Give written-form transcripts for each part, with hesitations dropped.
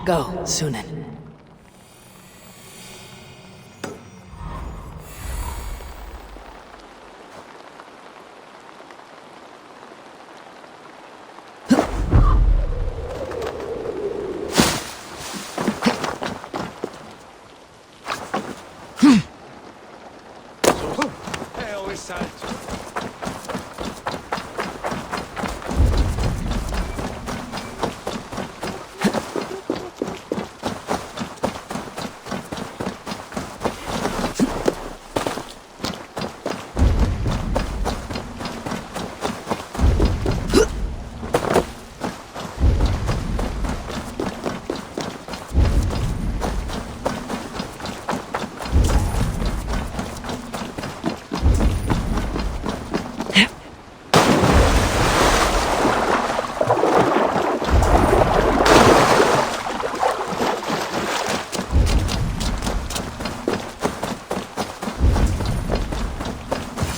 Go, Sunan.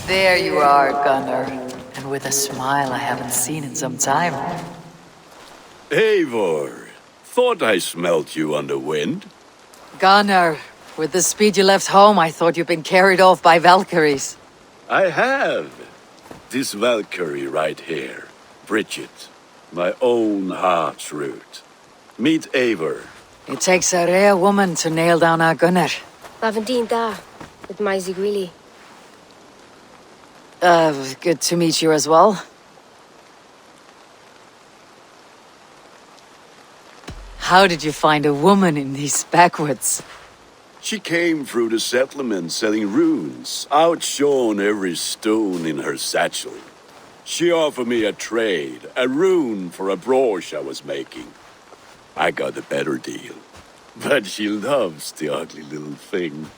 There you are, Gunnar. And with a smile I haven't seen in some time. Eivor, thought I smelt you on the wind. Gunnar, with the speed you left home, I thought you'd been carried off by Valkyries. I have. This Valkyrie right here, Bridget, my own heart's root. Meet Eivor. It takes a rare woman to nail down our Gunnar. Lavendine da, with my Zigrili. Good to meet you as well. How did you find a woman in these backwoods? She came through the settlement selling runes, outshone every stone in her satchel. She offered me a trade, a rune for a brooch I was making. I got a better deal. But she loves the ugly little thing.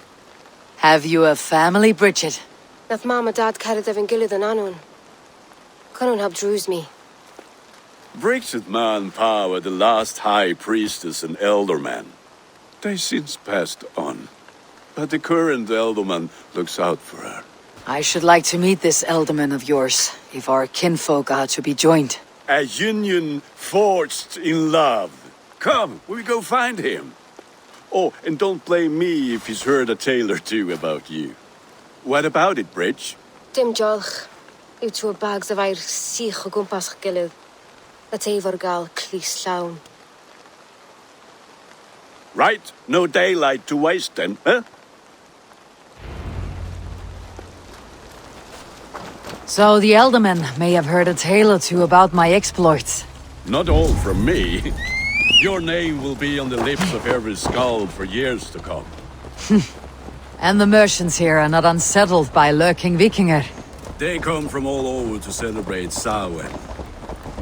Have you a family, Bridget? Nath Mom and Dad carried Evan Gillid and Anun. Cannon helped druise me. Bridget Man Power, the last high priestess and elderman. They since passed on. But the current elderman looks out for her. I should like to meet this elderman of yours, if our kinfolk are to be joined. A union forged in love. Come, we go find him. Oh, and don't blame me if he's heard a tale or two about you. What about it, Bridge? Dim jolch. Yw two bags of air sich o gwmpas gilydd. Let Eivor gal clis llawn. Right, no daylight to waste then, huh? So the elderman may have heard a tale or two about my exploits. Not all from me. Your name will be on the lips of every skald for years to come. And the merchants here are not unsettled by lurking Vikinger. They come from all over to celebrate Samhain.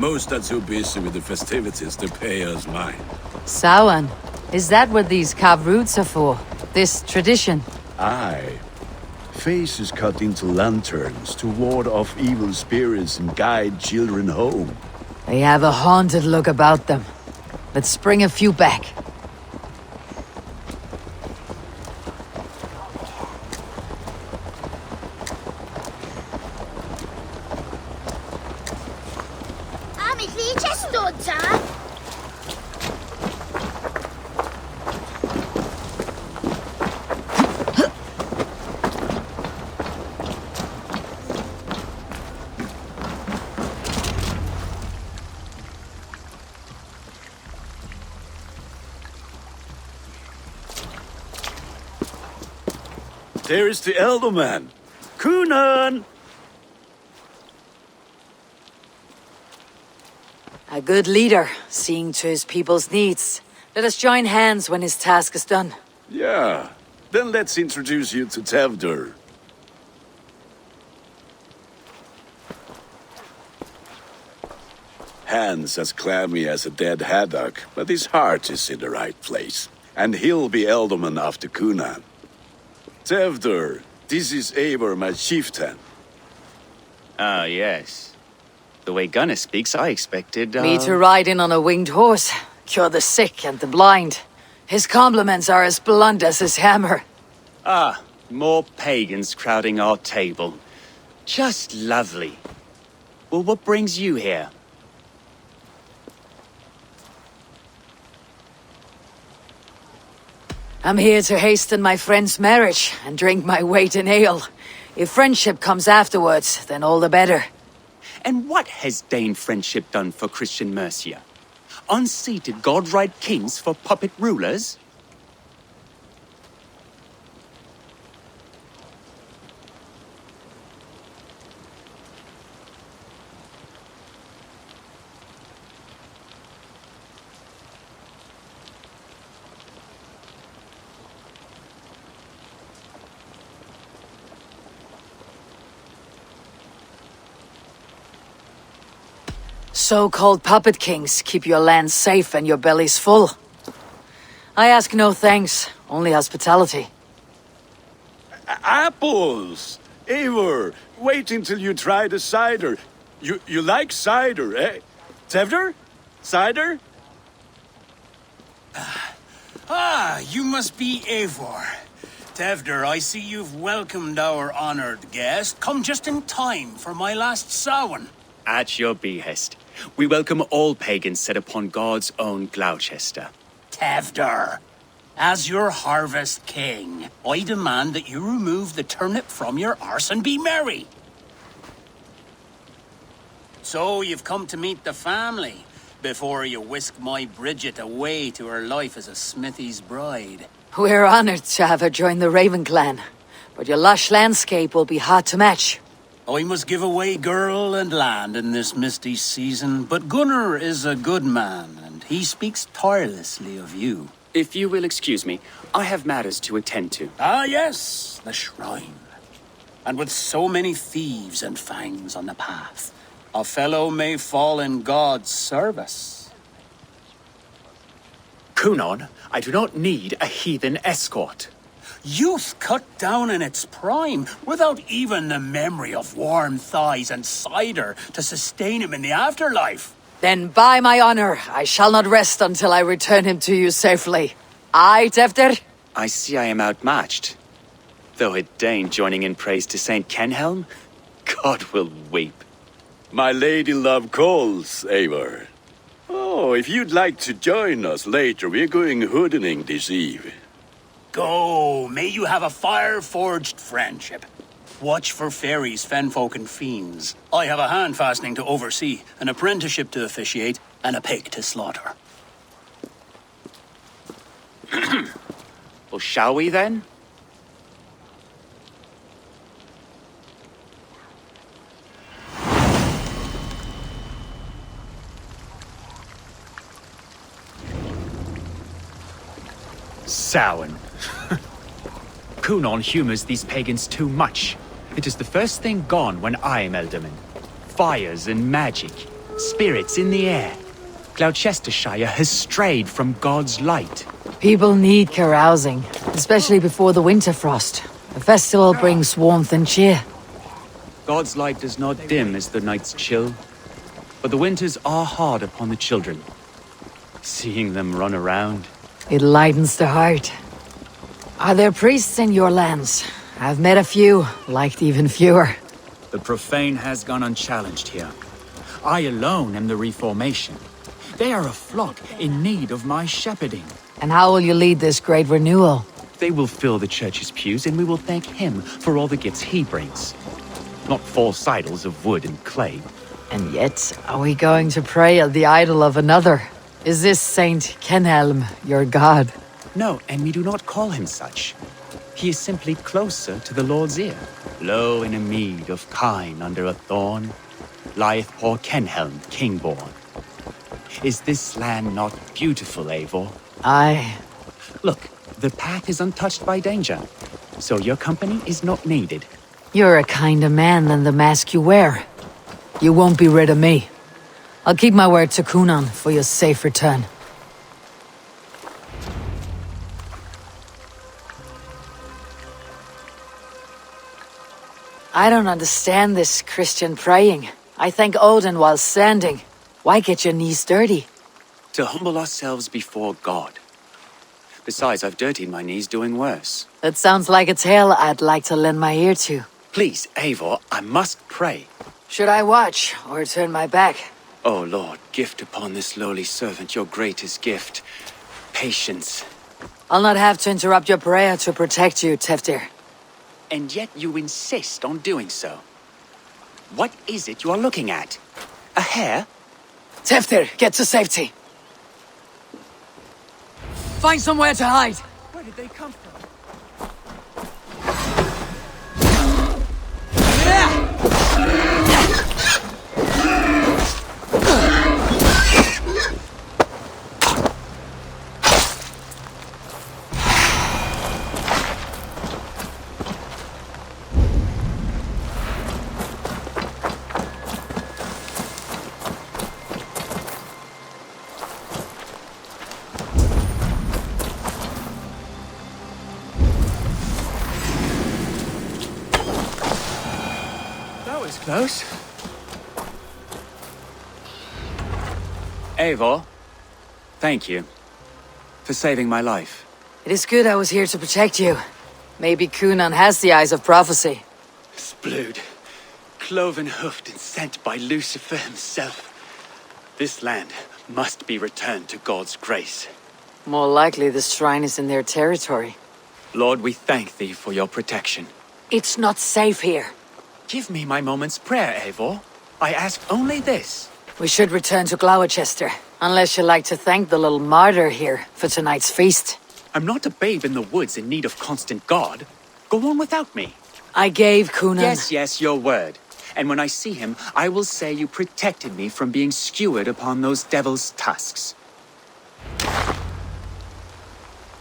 Most are too busy with the festivities to pay us mind. Samhain? Is that what these carved roots are for? This tradition? Aye. Faces cut into lanterns to ward off evil spirits and guide children home. They have a haunted look about them. Let's bring a few back. There is the elderman. Kunan! A good leader, seeing to his people's needs. Let us join hands when his task is done. Yeah. Then let's introduce you to Tevdur. Hands as clammy as a dead haddock, but his heart is in the right place. And he'll be elderman after Kunan. Tevdur, this is Eivor, my chieftain. Ah, yes. The way Gunnar speaks, I expected, Me to ride in on a winged horse, cure the sick and the blind. His compliments are as blunt as his hammer. Ah, more pagans crowding our table. Just lovely. Well, what brings you here? I'm here to hasten my friend's marriage and drink my weight in ale. If friendship comes afterwards, then all the better. And what has Dane friendship done for Christian Mercia? Unseated god-right kings for puppet rulers? So-called puppet kings keep your lands safe and your bellies full. I ask no thanks, only hospitality. Apples! Eivor, wait until you try the cider. You like cider, eh? Tevder? Cider? Ah, you must be Eivor. Tevder, I see you've welcomed our honored guest. Come just in time for my last Samhain. At your behest. We welcome all pagans set upon God's own Gloucester. Tevder, as your harvest king, I demand that you remove the turnip from your arse and be merry. So you've come to meet the family, before you whisk my Bridget away to her life as a smithy's bride. We're honored to have her join the Raven clan, but your lush landscape will be hard to match. I must give away girl and land in this misty season, but Gunnar is a good man, and he speaks tirelessly of you. If you will excuse me, I have matters to attend to. Ah, yes, the shrine. And with so many thieves and fangs on the path, a fellow may fall in God's service. Kunon, I do not need a heathen escort. Youth cut down in its prime, without even the memory of warm thighs and cider to sustain him in the afterlife. Then by my honor, I shall not rest until I return him to you safely. Aye, Tevder? I see I am outmatched. Though a Dane joining in praise to Saint Kenhelm, God will weep. My lady love calls, Eivor. Oh, if you'd like to join us later, we're going hoodening this eve. Go, may you have a fire-forged friendship. Watch for fairies, fenfolk, and fiends. I have a hand fastening to oversee, an apprenticeship to officiate, and a pig to slaughter. Well, shall we then? Samhain. Kunon humors these pagans too much. It is the first thing gone when I am Elderman. Fires and magic, spirits in the air. Gloucestershire has strayed from God's light. People need carousing, especially before the winter frost. The festival brings warmth and cheer. God's light does not dim as the nights chill, but the winters are hard upon the children. Seeing them run around. It lightens the heart. Are there priests in your lands? I've met a few, liked even fewer. The profane has gone unchallenged here. I alone am the reformation. They are a flock in need of my shepherding. And how will you lead this great renewal? They will fill the church's pews, and we will thank him for all the gifts he brings. Not false idols of wood and clay. And yet, are we going to pray at the idol of another? Is this Saint Kenhelm your god? No, and we do not call him such. He is simply closer to the Lord's ear. Low in a mead of kine under a thorn, lieth poor Kenhelm, king-born. Is this land not beautiful, Eivor? Aye. Look, the path is untouched by danger, so your company is not needed. You're a kinder man than the mask you wear. You won't be rid of me. I'll keep my word to Kunon for your safe return. I don't understand this Christian praying. I thank Odin while standing. Why get your knees dirty? To humble ourselves before God. Besides, I've dirtied my knees doing worse. That sounds like a tale I'd like to lend my ear to. Please, Eivor, I must pray. Should I watch or turn my back? O Lord, gift upon this lowly servant your greatest gift, patience I'll not have to interrupt your prayer to protect you, Teftir. And yet you insist on doing so. What is it you are looking at? A hare? Teftir, get to safety. Find somewhere to hide. Where did they come from? Close. Eivor, thank you for saving my life. It is good I was here to protect you. Maybe Cunan has the eyes of prophecy. Splood, cloven-hoofed and sent by Lucifer himself. This land must be returned to God's grace. More likely the shrine is in their territory. Lord, we thank thee for your protection. It's not safe here. Give me my moment's prayer, Eivor. I ask only this. We should return to Gloucester, unless you'd like to thank the little martyr here for tonight's feast. I'm not a babe in the woods in need of constant guard. Go on without me. I gave Cunan... Yes, your word. And when I see him, I will say you protected me from being skewered upon those devil's tusks.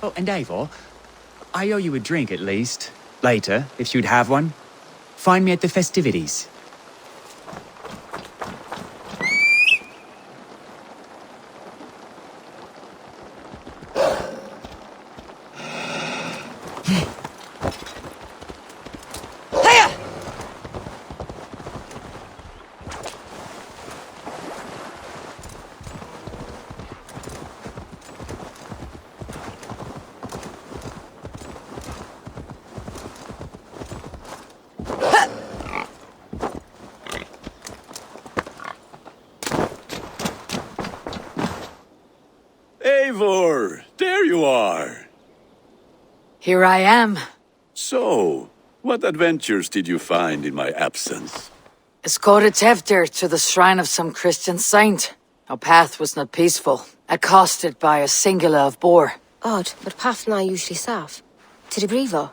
Oh, and Eivor, I owe you a drink at least. Later, if you'd have one. Find me at the festivities. Eivor, there you are. Here I am. So, what adventures did you find in my absence? Escorted Teftir to the shrine of some Christian saint. Our path was not peaceful, accosted by a singular of boar. Odd, but pathna usually safe. To the Brevo.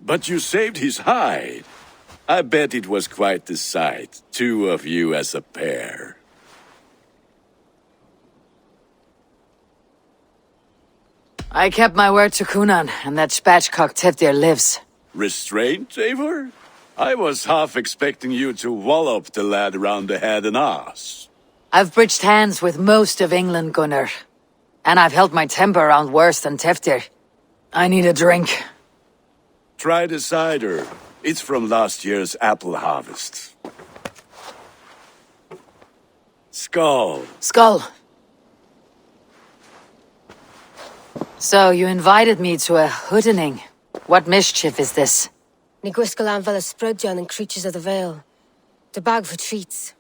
But you saved his hide. I bet it was quite the sight, two of you as a pair. I kept my word to Cunan, and that spatchcock Teftir lives. Restraint, Eivor? I was half expecting you to wallop the lad around the head and ass. I've bridged hands with most of England, Gunnar. And I've held my temper around worse than Teftir. I need a drink. Try the cider. It's from last year's apple harvest. Skull. Skull. So, you invited me to a hoodening. What mischief is this? Ní gwisgail an bhealach sprudjan and creatures of the Vale. The bag for treats.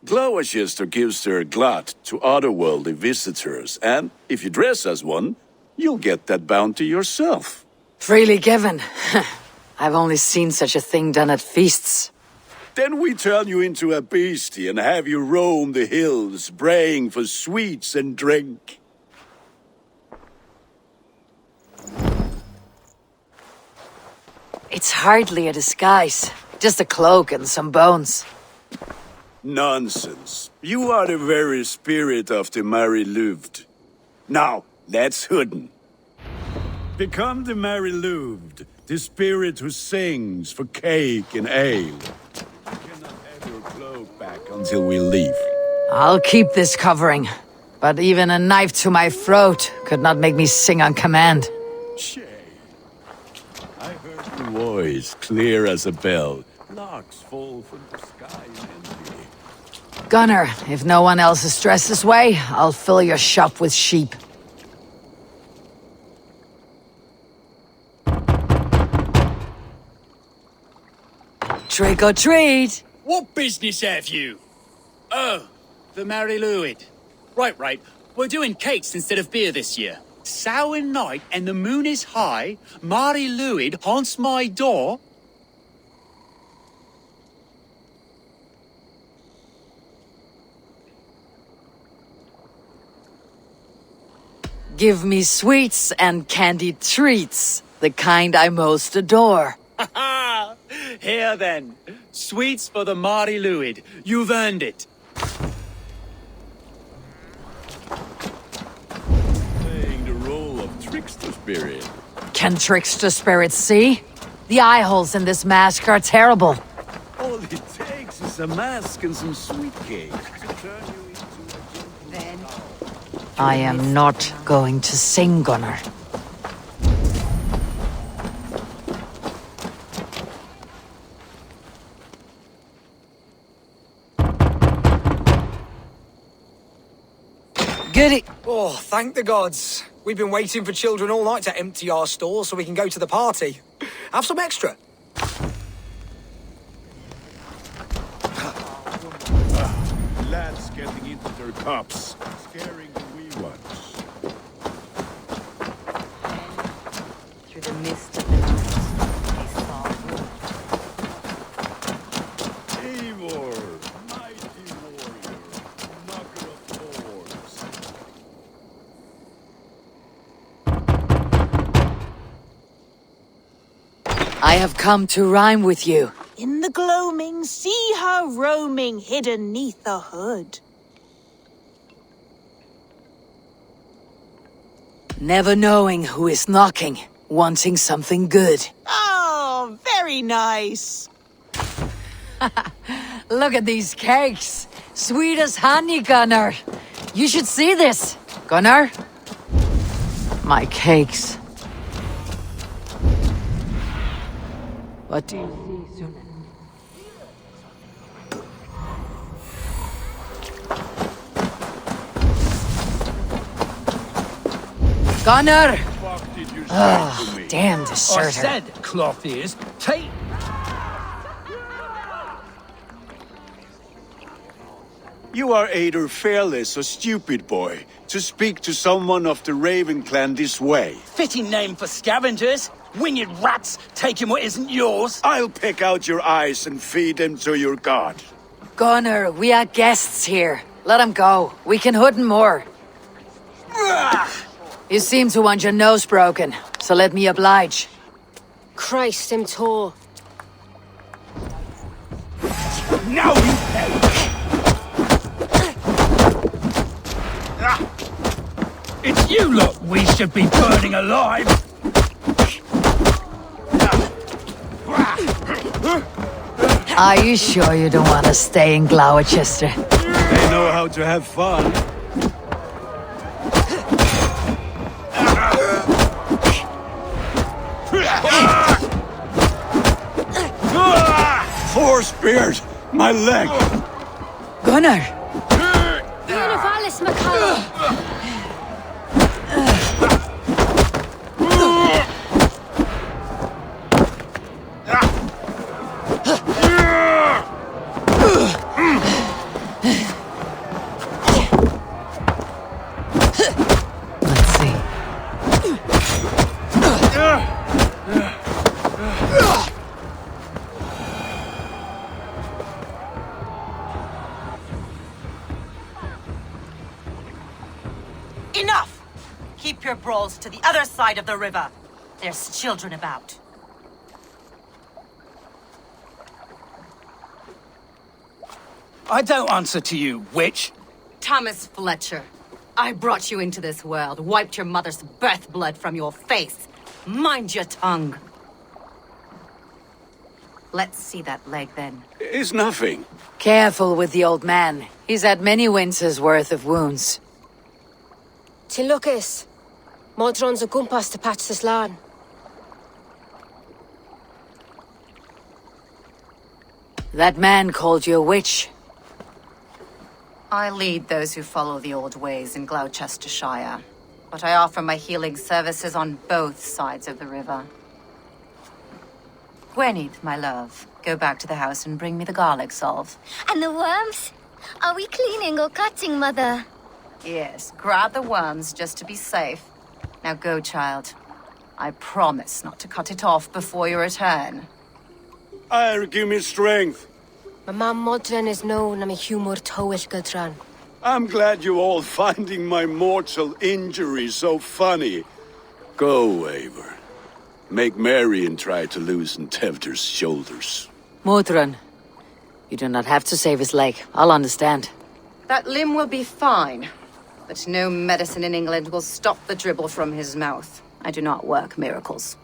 Gloucester gives their glut to otherworldly visitors, and if you dress as one, you'll get that bounty yourself. Freely given. I've only seen such a thing done at feasts. Then we turn you into a beastie and have you roam the hills, braying for sweets and drink. It's hardly a disguise. Just a cloak and some bones. Nonsense. You are the very spirit of the Mary-Louved. Now, let's hooden. Become the Mary-Louved, the spirit who sings for cake and ale. You cannot have your cloak back until we leave. I'll keep this covering. But even a knife to my throat could not make me sing on command. Shay. I heard the voice clear as a bell. Larks fall from the sky in envy. Gunnar, if no one else is dressed this way, I'll fill your shop with sheep. Trick or treat! What business have you? Oh, The Mary Louid. Right. We're doing cakes instead of beer this year. Samhain night and the moon is high. Mary Louid haunts my door. Give me sweets and candied treats, the kind I most adore. Ha! Here then. Sweets for the Mary Louid. You've earned it. Playing the role of trickster spirit. Can trickster spirits see? The eye holes in this mask are terrible. All it takes is a mask and some sweet cake to turn you into a gentle I am not going to sing, Gunnar. Goody. Oh, thank the gods. We've been waiting for children all night to empty our stores so we can go to the party. Have some extra. lads getting into their cups, scaring the wee ones. Through the mist of the night, they saw Eivor, mighty warrior, knocker of doors. I have come to rhyme with you. In the gloaming, see her roaming hidden neath the hood. Never knowing who is knocking, wanting something good. Oh, very nice. Look at these cakes. Sweet as honey, Gunnar. You should see this. Gunnar? My cakes. What do you see, Sunan? Gunnar! Fuck did you say to me? Damn I deserter. said, cloth ears, take... You are either fearless or stupid, boy, to speak to someone of the Raven clan this way. Fitting name for scavengers. Winged rats taking what isn't yours. I'll pick out your eyes and feed them to your god. Gunnar, we are guests here. Let him go. We can hood him more. You seem to want your nose broken, so let me oblige. Christ him tall. Now you pay. It's you lot we should be burning alive. Are you sure you don't want to stay in Gloucester? They know how to have fun. Four spears! My leg! Gunnar! Univalis McCallum! Let's see. Enough! Keep your brawls to the other side of the river. There's children about. I don't answer to you, witch. Thomas Fletcher, I brought you into this world, wiped your mother's birth blood from your face. Mind your tongue. Let's see that leg then. It's nothing. Careful with the old man. He's had many winters' worth of wounds. Till Lucas. Modron's a gumpas to patch this lawn. That man called you a witch. I lead those who follow the old ways in Gloucestershire, but I offer my healing services on both sides of the river. Gweneth, my love, go back to the house and bring me the garlic salve. And the worms? Are we cleaning or cutting, Mother? Yes, grab the worms just to be safe. Now go, child. I promise not to cut it off before you return. Give me strength. My mam modren is known am a humor towish gudran. I'm glad you all finding my mortal injury so funny. Go, Eivor. Make merry and try to loosen Tevder's shoulders. Modron, you do not have to save his leg. I'll understand. That limb will be fine, but no medicine in England will stop the dribble from his mouth. I do not work miracles.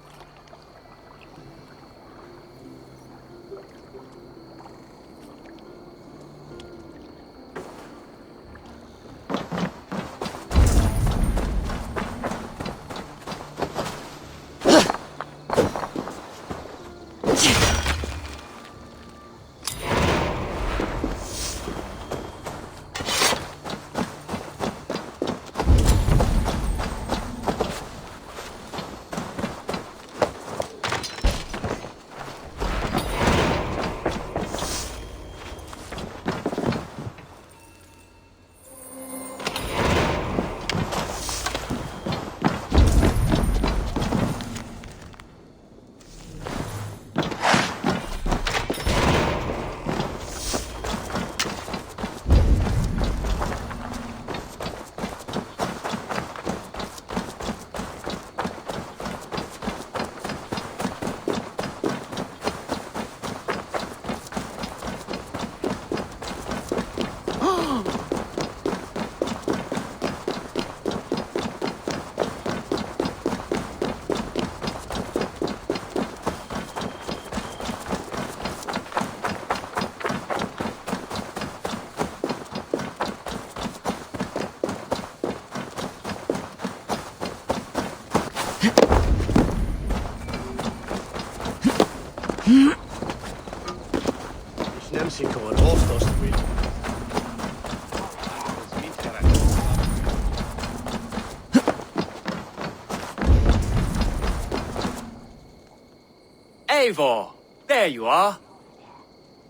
Eivor, there you are.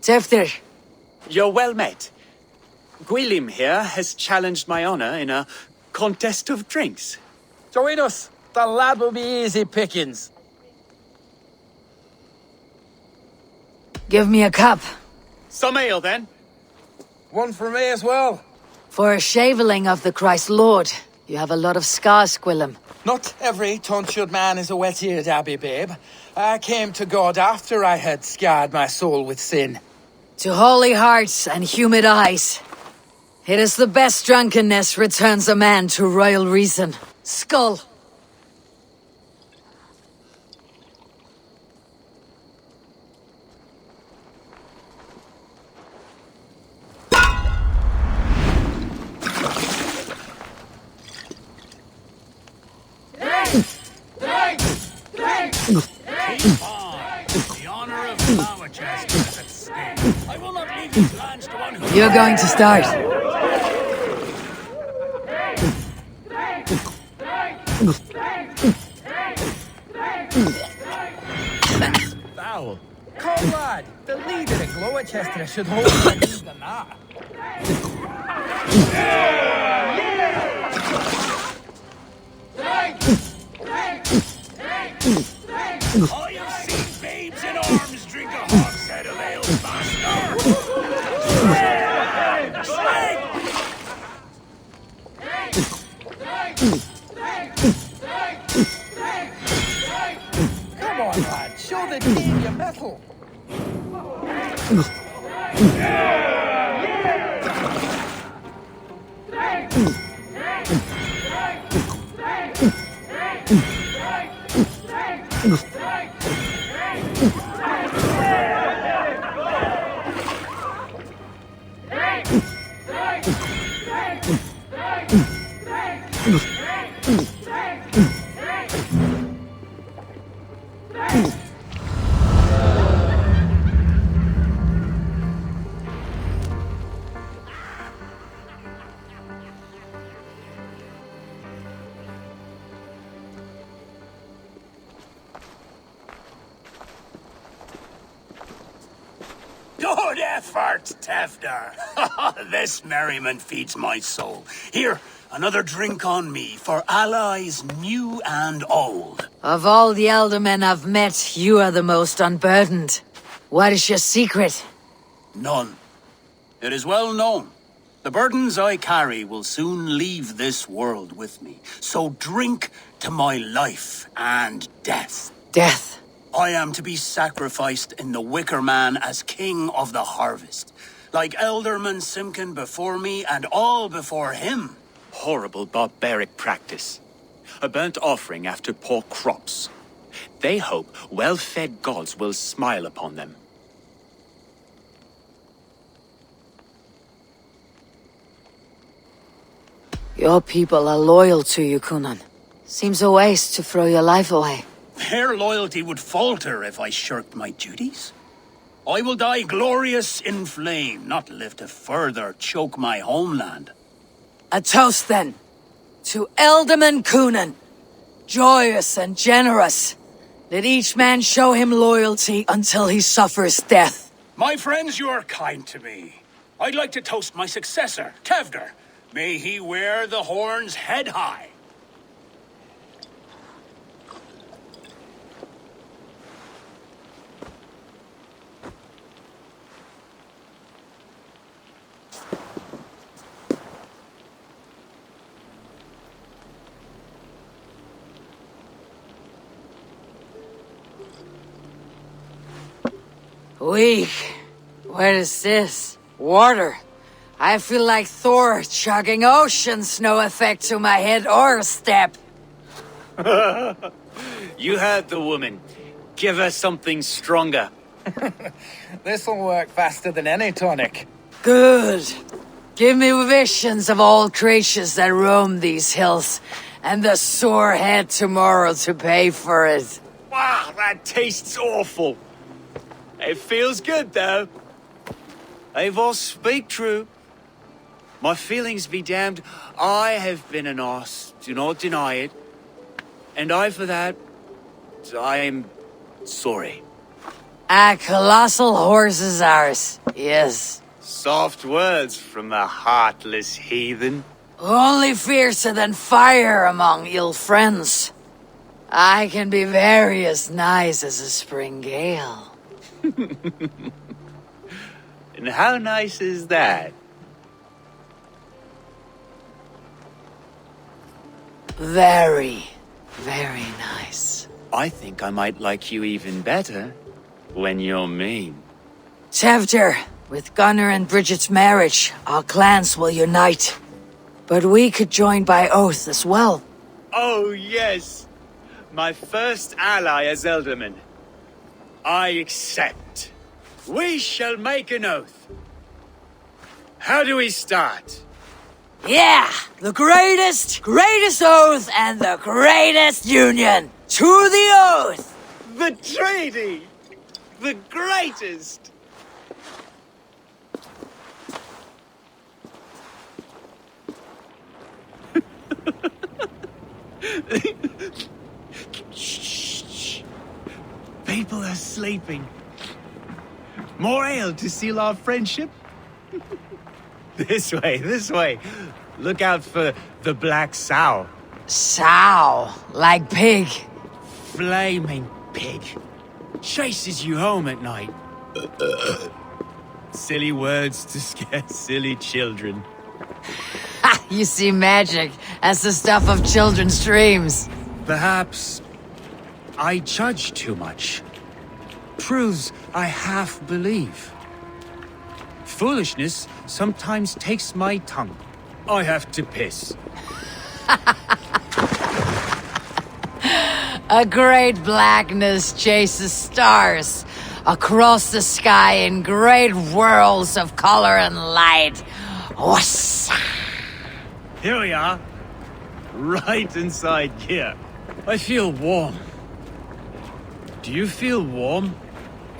Tefter, You're well met. Gwilym here has challenged my honor in a contest of drinks. Join us. The lad will be easy pickings. give me a cup. Some ale, then. One for me as well. For a shaveling of the Christ Lord, you have a lot of scars, Gwilym. Not every tonsured man is a wet-eared abbey, babe. I came to God after I had scarred my soul with sin. To holy hearts and humid eyes. It is the best drunkenness returns a man to royal reason. Skull. Keep on. The honor of Gloucester is at stake. I will not leave these lands to one who... You're going to start. Foul. Comrade, the leader at Gloucester should hold more than that. I have seen babes in arms drink a hogshead of ale faster. Come on, lad, show the team your mettle. Good fart, Tevder. This merriment feeds my soul. Here, another drink on me for allies new and old. Of all the elder men I've met, you are the most unburdened. What is your secret? None. It is well known. The burdens I carry will soon leave this world with me. So drink to my life and death. Death? I am to be sacrificed in the Wicker Man as king of the harvest. Like Elderman Simkin before me and all before him. Horrible barbaric practice. A burnt offering after poor crops. They hope well-fed gods will smile upon them. Your people are loyal to you, Kunan. Seems a waste to throw your life away. Their loyalty would falter if I shirked my duties. I will die glorious in flame, not live to further choke my homeland. A toast, then. To Elderman Kunan. Joyous and generous. Let each man show him loyalty until he suffers death. My friends, you are kind to me. I'd like to toast my successor, Tevder. May he wear the horns head high. Weak. What is this? Water. I feel like Thor chugging ocean snow effect to my head or step. You heard the woman. Give her something stronger. This'll work faster than any tonic. Good. Give me visions of all creatures that roam these hills, and the sore head tomorrow to pay for it. Wow, that tastes awful. It feels good, though. Eivor, speak true. My feelings be damned. I have been an arse, do not deny it. And I, for that, I am sorry. A colossal horse is ours, yes. Soft words from a heartless heathen. Only fiercer than fire among ill friends. I can be very as nice as a spring gale. And how nice is that? Very, very nice. I think I might like you even better when you're mean. Tevder, with Gunnar and Bridget's marriage, our clans will unite. But we could join by oath as well. Oh, yes. My first ally as Elderman. I accept. We shall make an oath. How do we start? Yeah! The greatest oath and the greatest union! To the oath! The treaty! The greatest! Shh. People are sleeping. More ale to seal our friendship? This way. Look out for the black sow. Sow, like pig. Flaming pig. Chases you home at night. Silly words to scare silly children. Ha! You see magic as the stuff of children's dreams. Perhaps I judge too much. Truths I half believe. Foolishness sometimes takes my tongue. I have to piss. A great blackness chases stars across the sky in great whirls of color and light. Whoosh! Here we are. Right inside here. I feel warm. Do you feel warm?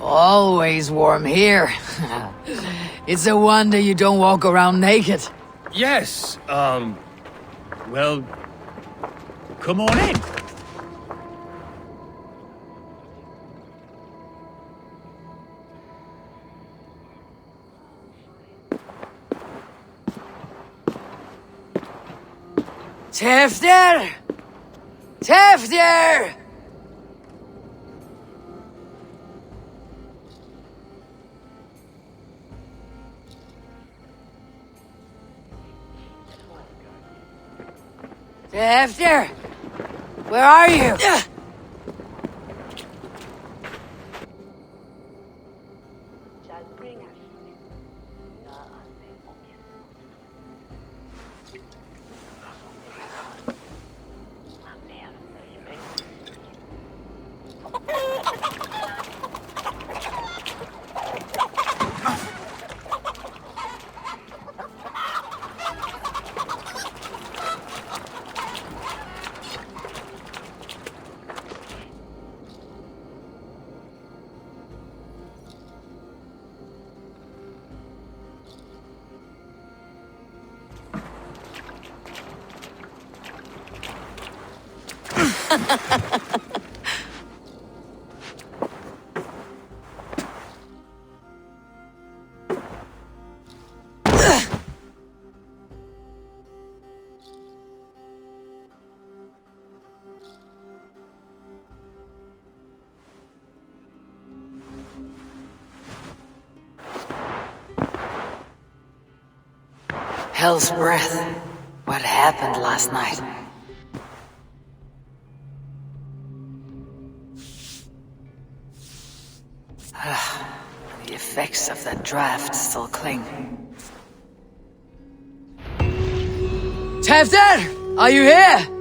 Always warm here. It's a wonder you don't walk around naked. Yes, well, come on in. Tefter! Tefter! Tefter! Where are you? Hell's breath. What happened last night? The effects of that draft still cling. Tefter! Are you here?